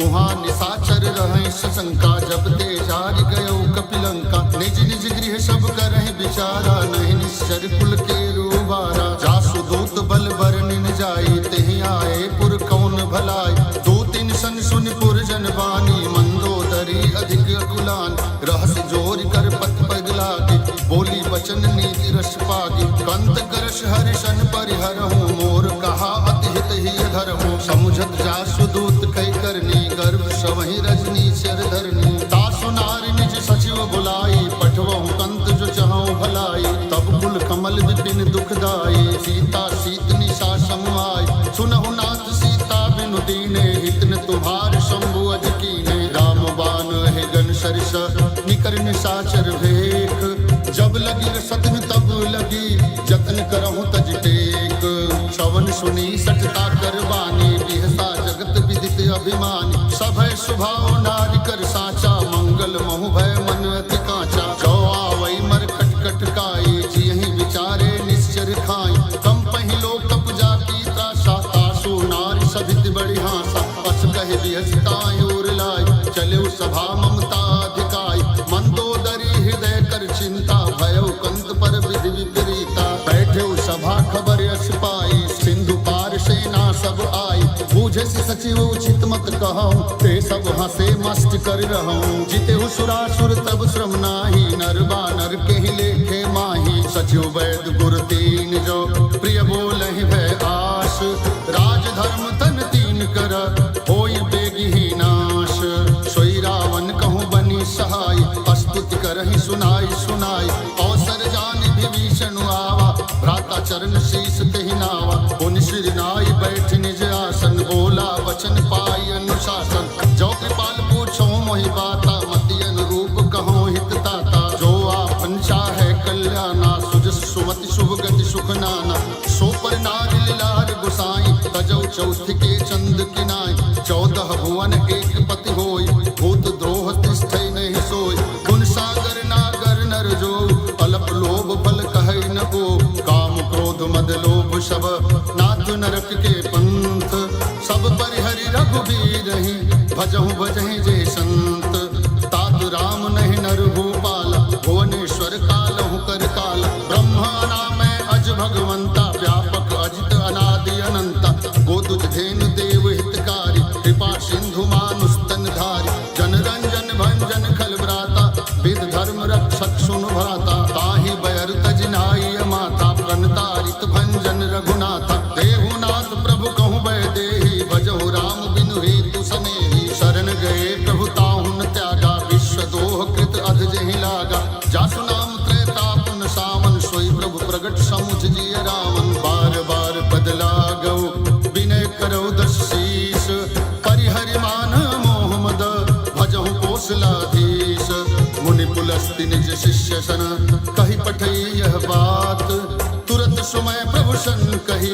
उहाँ निशाचर रहे सशंका जब ते जारी गयो कपिलंका निज निज गृह सब करहि विचारा नहीं निश्चर कुल के रूबारा जासु दूत बल बरनिन जाई तेहि आए पुर कौन भलाई दो तीन सन सुन पुर जन बानी मंदोदरी अधिक अकुलान रहस जोर कर पथ पगलागे बोली वचन नीति रस पागे कंत करश हरिशन परिहरहूँ मोर कहा अति हित ही धरहूँ समुझत जासु दूत कई करनी गर्भ सवहि रजनी शर धरनी तासु नारी निज सचिव बुलाई पठवहु कंत जो चाहूँ भलाई तब कुल कमल विपिन दुखदाई सीता सीत निशा समाई सुनहु नाथ सीता बिनु दीने हितन तुम्हार शंभु अज कीने राम बान है गन सरिस निकर निशाचर भेख जब लगी रसतन तब लगी जतन करहु तज टेक श्रवण सुनी सटता करवानी बिहसा जगत विदित अभिमानी सभय स्वभाव नारी कर साचा मंगल महु भय मन अति कांचा जो आवई मर कट कट काई जियहि विचारे निश्चर खाई कम पहिलो कप जाती त्रासा तासु नारी सभित बड़ी हासा अस कहे बिहसताई उर लाई चले सभा ममता अधिकाई मंदोदरी हृदय कर चिंता भयो कंत पर विधि विपरीता बैठे सभा खबर यश पाई सिंधु पार सेना सब आई बूझे से सचिव उचित मत कहूँ ते सब हंसे मस्त कर रहूँ जीते सुरासुर तब श्रम नाही नर बानर के ही लेखे माही सचिव वैद गुर तीन जो प्रिय बोलहि भय आश राज धर्म तन तीन कर होई बेगी ही नाश सोई रावण कहूँ बनी सहाय अस्तुति करहि सुनाई सुनाई अवसर जान विभीषण आवा भ्राता चरण शीस तेहि नावा उन श्री नाई बैठ निज आसन बोला वचन पाई अनुशासन जो कृपाल पूछो मोहि बाता मति अनुरूप कहो हित ताता जो आपन चाहे कल्याणा सुजस सुमति शुभ गति सुख नाना सो पर नारी लार गुसाई तजौ चौथ के चंद किनाई 14 भुवन एक पति होई भूत द्रोह तिष्ठै नहीं सोई गुण सागर नागर नर जो अल्प लोभ फल कहै न को काम क्रोध मद लोभ सब नाथ नरक के पंथ सब परिहरि रघुबीर ही भजहु भजहि जे संत तात राम नहीं नर भूपाल भुवनेश्वर कालहु कर काल ब्रह्मा नामै अज भगवंता व्यापक अजित अनादि अनंता गोदुज धेनु देव हितकारी कृपा सिंधु मानुष तन धारी जन रंजन भंजन खल भ्राता विद धर्म रक्षक सुन भ्राता ताहि बयर तज नाई माता प्रणतारित भंजन रघुनाथा देहुनाथ प्रभु कहूँ भय देहि भजहु राम बिनु हेतु सनेहि शरण गए प्रभु ताहु न त्यागा विश्व दोह कृत अध जहि लागा जासु नाम त्रैतापन सावन सोई प्रभु प्रगट समुझ जिय रावण बार बार पद लागौ विनय करौ दस शीस परिहरि मान मोह मद भजहु कौशलाधीश मुनि पुलस्ति निज शिष्य सन कहि पठई यह बात तुरंत सुमय प्रभु सन कहि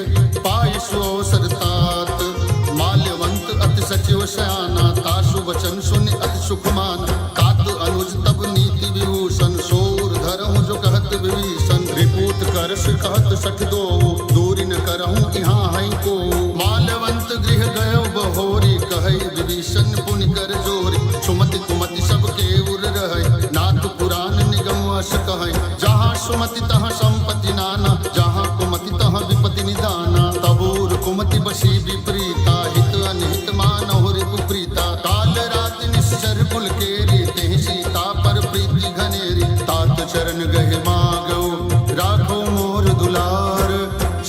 पाई सुअवसर तात माल्यवंत अति सचिव सयाना तासु वचन सुनि अति सुखमान तात अनुज तब नीति विभूषण सोर धरहु जो कहत विभीषण रिपूत करस कहत सठ दो दूरी न करहु यहाँ है को माल्यवंत गृह गयो बहोरी कहै विभीषण पुनि कर जोरी सुमति कुमति सब के उर रहै नाथ पुराण निगम अस कहै जहाँ सुमति तहाँ संपत्ति नाना जहाँ कुमति तहाँ विपत्ति निदाना तबूर कुमति बसी विपरीता हित अनहित मानहु रिपुप्रीता काल रात निश्चर कुल केरी तेहि सीता पर प्रीति घनेरी तात चरण गहे मागो राखो मोर दुलार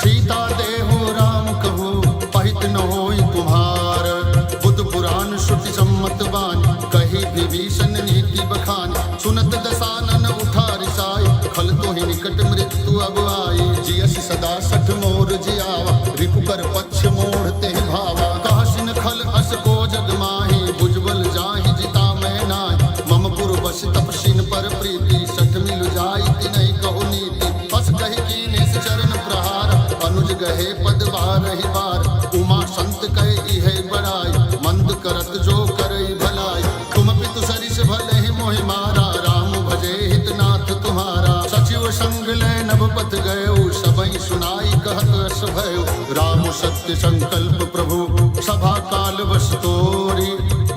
सीता देहु राम कहो पहित न होई तुम्हार बुद्ध पुराण श्रुति सम्मत बानी कही विभीषण नीति बखानी सुनत दसानन उठा रिसाई खल तो ही निकट मृत्यु अब आई जियस सदा सठ मोर जियावा रिपु कर पक्ष मोड़ते भावा कहसिन खल अस को जग माही भुजबल जाहि जिता मैं नाहि मम पुर बस तपसिन पर प्रीति सठ मिल जाई तिनहि कहु नीति बस कहि कीनेस चरण प्रहार अनुज गहे पद बारहि बार उमा संत कहे इहे बड़ाई मंद करत जो करई भलाई तुम पितु सरिस भले ही मोहि मारा राम भजे हित नाथ तुम्हारा सच सब संग ले नभ पथ गयो, सबई सुनाई कहत अस भयो। राम सत्य संकल्प प्रभु सभा काल बस तोरी,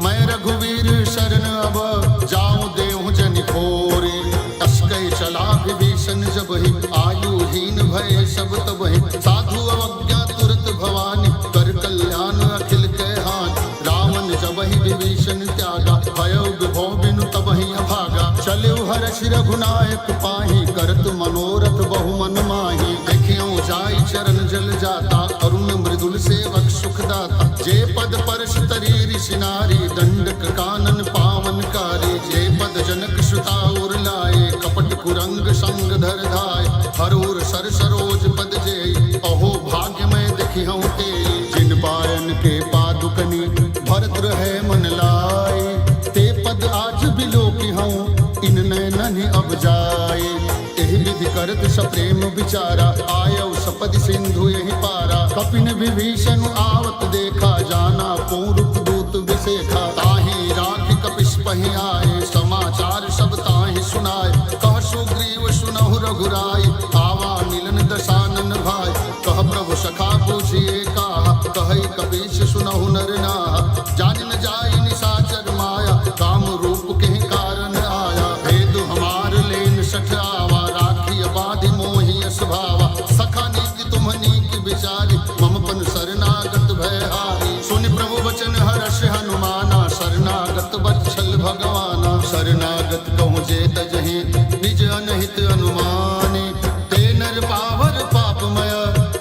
मैं रघुवीर शरण अब जाऊं देहु जनि खोरी। अस कहि चला विभीषण जबहि, आयुहीन भय सब तबहि। साधु अवज्ञा तुरत भवानी, कर कल्याण अखिल के हानि। रावण जबहि विभीषण त्यागा, भयो विभो बिनु तबहि अभागा। चलिउ हर्षि रघुनायक पाहि, करत मनोरथ बहु मन माहि। देखियो जाई चरण जल जाता, अरुण मृदुल सेवक सुखदाता। जे पद परश तरी ऋषि नारी, दंडक कानन पावन कारी। जे पद जनक सुता उर लाए, कपट कुरंग संग धर धाय। हरूर सर सरोज पद जेई, अहो भाग्य मैं देखी हूँ ते। जिन पायन के पादुकनी, भरत रहे मन लाए। ते पद आज बिलोकी हूँ, इन नैनन अब जाए। एहि विधि करत सप्रेम विचारा, आयौ सपदि सिंधु यही पारा। कपिन विभीषण आवत देखा, जाना पौरुष दूत विशेखा। ताहि राखि कपिस पहि आए, समाचार सब ताहि सुनाए। कह सुग्रीव सुनहु रघुराई, आवा मिलन दशानन भाई। कह प्रभु सखा पूछिए काहा, कहई कपीस सुनहु नर नाहा। जान न जाई निशाचर माया, काम रूप के कारण आया। भेद हमार लेन सठ आवा, राखी बाधि मोहि यस भावा। सखा नीति तुम नीक विचारी, मम पन शरणागत भयहारी। सुनि प्रभु वचन हर्ष हनुमाना, शरणागत वत्सल भगवाना। शरणागत कहूँ जे तजहि, निज अनहित अनुमानी। ते नर पावर पापमय,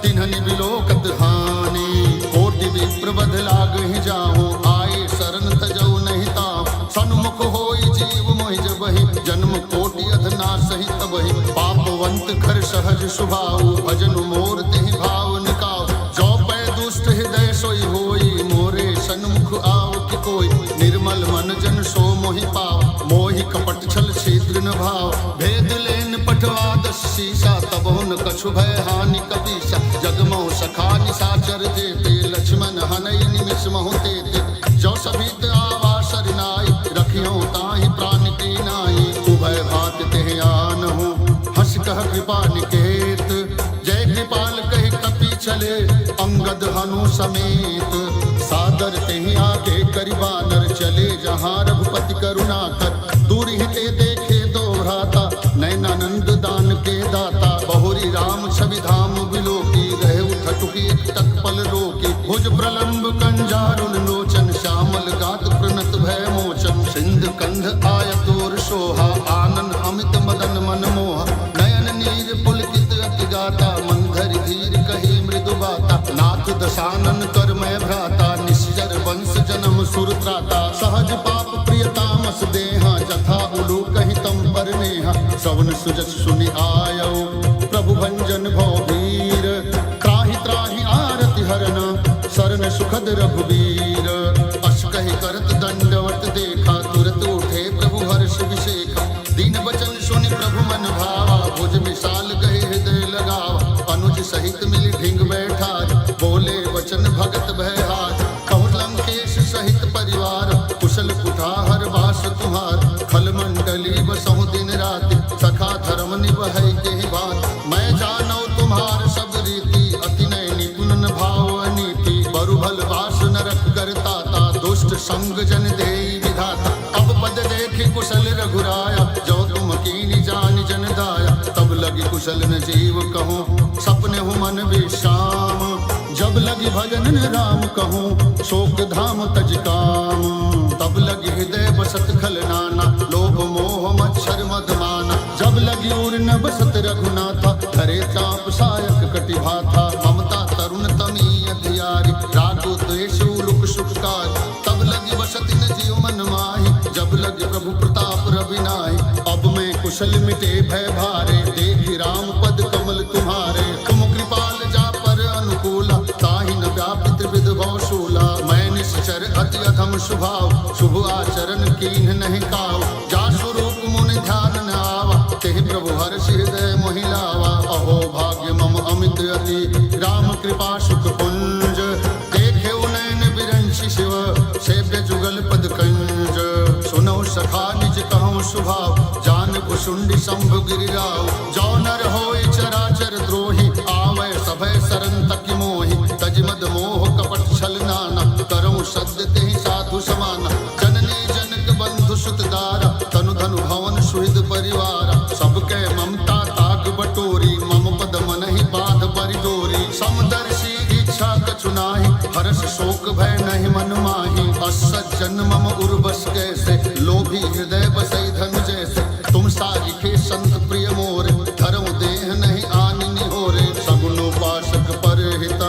तिन्हनि बिलोकत हानि। कोटि विप्र बध लागहि जाहु, आए शरण तजौ नहीं ताहु। सन्मुख होई जीव मोहि जबहि, जन्म कोटि अधना सही तबहि। पापवंत खर सहज सुभाउ, भजन मोर तेहि भाव निकाउ। जो पै दुष्ट हृदय सोई होई, मोरे सन्मुख आव कि कोई। निर्मल मन जन सो मोहि पाव, मोहि कपट छल छिद्र न भाव। भेद लेन पठवा दस शीशा, तबहु न कछु भय हानि कपीसा। जगमोह सखा निशाचर जेते, लक्ष्मण हनई निमिष महु तेते। जो सभित आवा सरनाई, रखियो ताहि प्राण की नाई। उभय भात तेहि आनहु, हंस कह कृपा निकेत। जय कृपाल कहि कपि चले, अंगद हनु समेत। सादर तेहि आगे करि बानर, चले जहाँ रघुपति करुणा कर। दूर ही ते देखे दो भ्राता, नैनानंद दान के दाता। बहुरी राम छवि धाम बिलोकी, रहे उठटुकी तक पल रोकी। भुज प्रलंब कंजारुन लोचन, श्यामल गात प्रणत भय मोचन। सिंध कंध आयतोर शोभा, आनन अमित मदन मन मोहा। नयन नीर पुलकित अति गाता, मंधर धीर कही मृदु बाता। नाथ दशानन कर मैं भ्राता, निश्चर वंश जन्म सुर त्राता। सहज पाप प्रियतामस देहा, जथा उलू कहि तम पर नेहा। श्रवण सुजस सुनि आयौ, प्रभु भंजन भव वीर। त्राहि त्राहि आरति हरन, शरण सुखद रघुवीर। अस कहि करत दंडवत देखा, तुरत उठे प्रभु हर्ष विशेखा। दीन वचन सुनि प्रभु मन भावा, भुज विशाल गए हृदय लगावा। अनुज सहित मिल ढिंग बैठा, बोले वचन भगत भयहार। कहु लंकेश सहित परिवार, कुशल कुठार बास तुहार। खल मंडली बसहु दिन राति, सखा धर्म निबहै केहि बात। मैं जानौ तुम्हार सब रीति, अति नय निपुण न भाव अनीति। बरु भल बास नरक करताता, दुष्ट संग जन देई विधाता। अब पद देखि कुशल रघुराया, जो तुम कीनी जानि जन दाया। तब लगी कुशल न जीव कहूँ, सपने हूँ मन विश्राम। जब लगी भजन न राम कहूँ, शोक धाम तज काम। तब लगी हृदय बसत खल नाना, लोभ मोह मच्छर मधमाना। जब लगी उर न बसत रघुनाथा, धरे चाप सायक कटि भाथा। ममता तरुण तमी अधियारी, रागो द्वेष उलुक सुखकारी। तब लगी बसत न जीव मन माही, जब लगी प्रभु प्रताप रविनाई। अब मैं कुशल मिटे भय भारे, देखि राम पद कमल तुम्हारे। तुम कृपाल जा पर अनुकूला, ताहि न व्यापि त्रिविध भव शूला। मैं निश्चर अति अधम स्वभाव, शुभ आचरण कीन्ह नहीं काव। जा स्वरूप मुनि ध्यान न आवा, तेहि प्रभु हर्ष हृदय मोहि लावा। अहो भाग्य मम अमित अति, राम कृपा सुख पुंज। देखे नयन बिरंचि शिव, सेव्य जुगल पद कंज। सुनौ सखा निज कहूँ स्वभाव, जान कुशुंडी शंभु गिरिराव। जौ न सज्जन मम उर्वश कैसे, लोभी हृदय बसई धन जैसे। तुम सारिखे संत प्रिय मोरे, धरम देह नहीं आनि निहोरे। सगुनोपासक परहित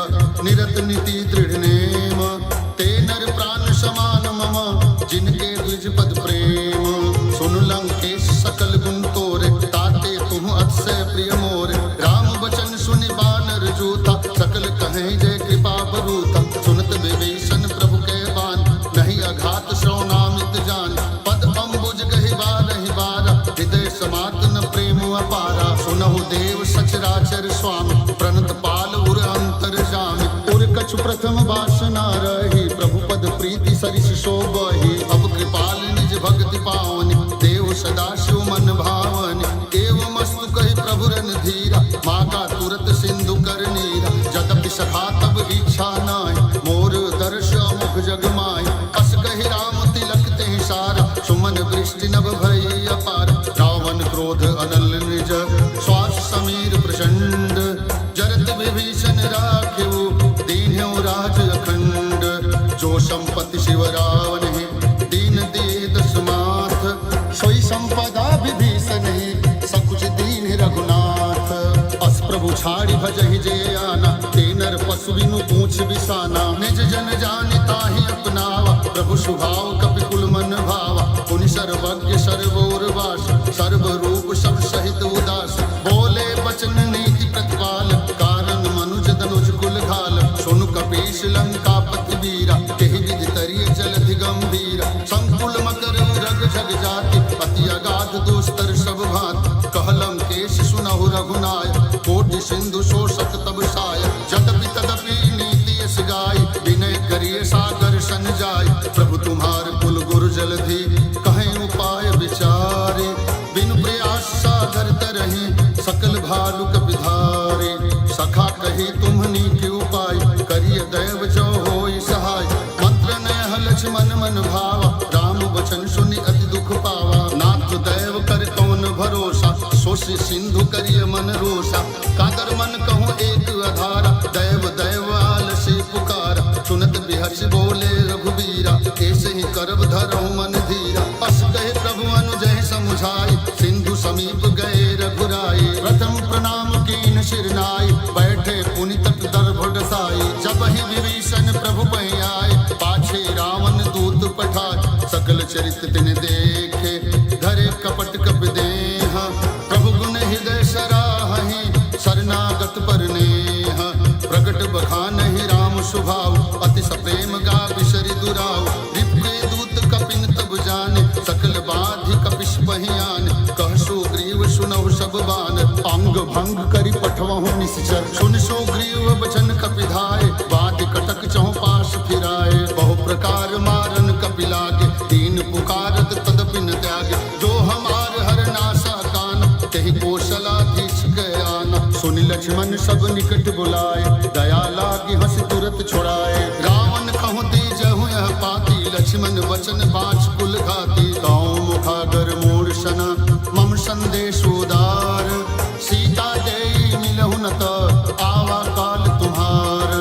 निरत नीति दृढ़ नेम, ते नर प्राण समान मम जिनके द्विज पद प्रेम। सुन लंकेश सकल गुण तोरे, ताते तुम अतिशय प्रिय मोरे। राम बचन सुनि बानर जूथा, सकल कहें जय कृपा बरूथा। सुनत विभीषण प्रभु के बान, नहीं अघात श्रवणामित जान। पद अम्बुज गहि बारहि बारा, हृदय समात न प्रेम अपारा। सुनहु देव सचराचर स्वामी, प्रणत पाल उर अंतर जामी। उर कछु प्रथम वासना रही, प्रभु पद प्रीति सरिस शोभहि। अब कृपाल निज भक्ति पावनि, देव सदा शिव मन भावनि। एवं मस्तु कहि प्रभु रन धीरा, मागा तुरत सिंधु कर नीरा। जदपि सखा तब इच्छा नाहि, मोर दर्श मुख जग माहि। अस कहि राम तिलक तेहि सारा, सुमन वृष्टि नभ भई अपार। रावण क्रोध अनल निज, श्वास समीर प्रचंड। जरत विभीषण राखेउ, दीन्हु राज अखंड। जो संपत्ति शिव रावण है, दीन दिए दस माथ। सोई संपदा विभीषण है, सकुच दीन रघुनाथ। अस प्रभु छाड़ी भजहि जे आना, ते नर पशु बिनु पूछ बिसाना। निज जन जानि ताहि अपनावा, प्रभु स्वभाव कपि कुल मन भावा। पुनि सर्वज्ञ सर्वोर वास, सर्व रूप सब सहित उदास। बोले बचन नीति प्रतिपाल, कारण मनुज धनुज कुल घाल। सुनु कपीश लंका पति वीरा, तेहि विधि तरिय जलधि गंभीरा। संकुल मकर रग जग जाति, अति अगाध दुस्तर सब भांति। कहलम केश सुनहु रघुनाय, कोटि सिंधु शोषक तब साय। जदपि तदपि नीति यस गाय, विनय करिय सागर सन जाय। प्रभु तुम्हार कुल गुरु जलधि, कहें उपाय विचारे। बिनु प्रयास सागर तरहि, सकल भालु कपिधारे। सखा कही तुम्हनी के उपाय, करिय दैव जो होई सहाय। मंत्र नयह लक्ष्मण मन भावा, राम वचन सुनि अति दुख पावा। नाथ दैव कर कौन भरोसा, सोषि सिंधु करिय मन रोषा। कादर मन कहूँ एक अधारा, दैव दैव आलसी पुकारा। सुनत बिहस बोले रघुबीरा, ऐसे ही करब धरहु मन धीरा। अस कहे प्रभु अनुजय समुझाई, सिंधु समीप गए रघुराई। प्रथम प्रणाम कीन सिर नाई, बैठे पुनि तट दर्भ डसाई। जब ही विभीषण प्रभु पहि आए, पाछे रावण दूत पठाए। सकल चरित तिन देखे, धरे कपट कपि देह। प्रभु गुण हृदय सराहि, शरणागत पर नेह। प्रगट बखानहि राम स्वभाव, अति सप्रेम गा बिसरि दुराव। रिपुए दूत कपिन तब जाने, सकल बाधि कपिश पहियान। कह सुग्रीव सुनहु सब बान, अंग भंग करि पठवहु निश्चर। सुन सुग्रीव बचन कपि धाय, बाधि कटक चहु पास फिराए। बहु प्रकार मारन कपि लागे, दीन पुकारत तदपि न त्यागे। जो हमार हर नासा कान, तेहि कौशलाधीश गए आना। सुनि लक्ष्मण सब निकट बुलाए, दया लागी हंस तुरत छुड़ाए। रावण कहूँ दीजहु यह पाती, लक्ष्मण वचन बाँच कुल घाती। गाँव मुखागर मूर सना, मम संदेश उदार। सीता देई मिलहु न त, आवा काल तुम्हार।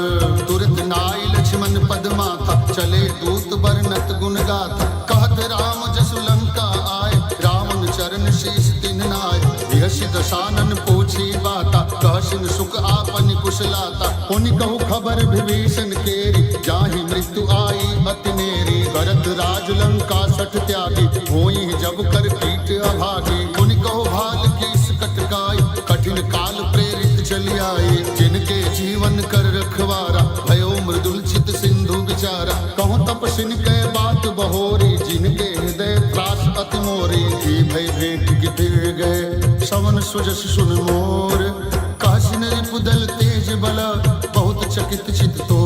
तुरत नाई लक्ष्मण पद माथा, चले दूत बरनत गुण गाथा। कहत राम जसु लंका आए, रावण चरण शीस तिन नाय। विहसि दशानन पूछी बाता, कहसिन सुख आपन कुशलाता। पुनि कहु खबर विभीषण केरी, जाहि मृत्यु आई अति नेरी। भरत राज लंका सठ त्यागी, होई जब कर कीट अभागी। पुनि कहु भाल कीस कटकाई, कठिन काल प्रेरित चली आई। जिनके जीवन कर रखवारा, भयो मृदुल चित सिंधु विचारा। कहूँ तपस्विन के बात बहोरी, जिनके हृदय त्रास अति मोरी। जी भय भेंट गिर गए, सवन सुजस सुन मोर। कासिन रिपुदल तेज बल, बहुत चकित चित तो।